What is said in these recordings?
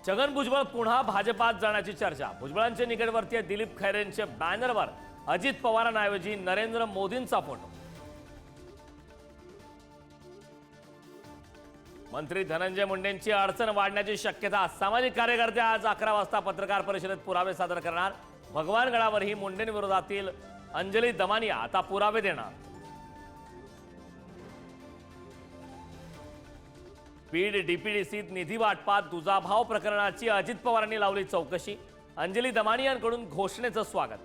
छगन भुजबळ पुन्हा भाजपात जाण्याची चर्चा। भुजबळांचे निकटवर्तीय दिलीप खैरेंच्या बॅनरवर अजित पवारांऐवजी नरेंद्र मोदींचा फोटो। मंत्री धनंजय मुंडेंची अडचण वाढण्याची शक्यता। सामाजिक कार्यकर्ते आज 11 वाजता पत्रकार परिषदेत पुरावे सादर करणार। भगवानगडावरही मुंडेंविरोधातील अंजली दमानिया आता पुरावे देणार। बीड डीपीडीसीत निधी वाटपात दुजाभाव प्रकरणाची अजित पवारांनी लावली चौकशी। अंजली दमानियांकडून घोषणेचं स्वागत।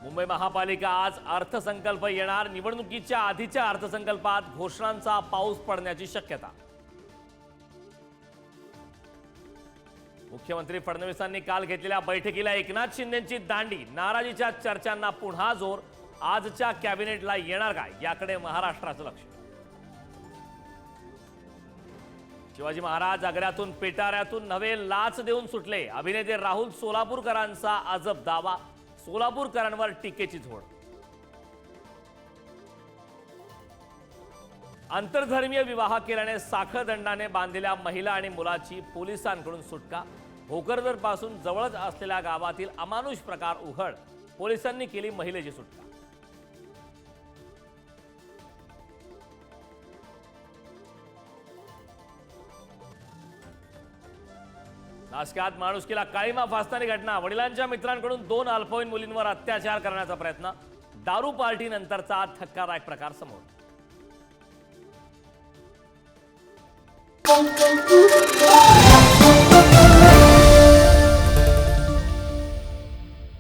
मुंबई महापालिका आज अर्थसंकल्प येणार। निवडणुकीच्या आधीच्या अर्थसंकल्पात घोषणांचा पाऊस पडण्याची शक्यता। मुख्यमंत्री फडणवीसांनी काल घेतलेल्या बैठकीला एकनाथ शिंदेंची दांडी। नाराजीच्या चर्चांना पुन्हा जोर। आजच्या कॅबिनेटला येणार काय याकडे महाराष्ट्राचं लक्ष। शिवाजी महाराज आग्र्यातून पेटाऱ्यातून नवे लाच देऊन सुटले। अभिनेते राहुल सोलापूरकरांचा अजब दावा। सोलापूरकरांवर टीकेची झोड। आंतरधर्मीय विवाह केल्याने साखळदंडाने बांधलेल्या महिला आणि मुलाची पोलिसांकडून सुटका। भोकरदरपासून जवळच असलेल्या गावातील अमानुष प्रकार उघड। पोलिसांनी केली महिलेची सुटका। नाशकात माणुसकीला काळीमा फासणारी घटना। वडिलांच्या मित्रांकडून 2 अल्पवयीन मुलींवर अत्याचार करण्याचा प्रयत्न। दारू पार्टी नंतरचा धक्कादायक प्रकार समोर।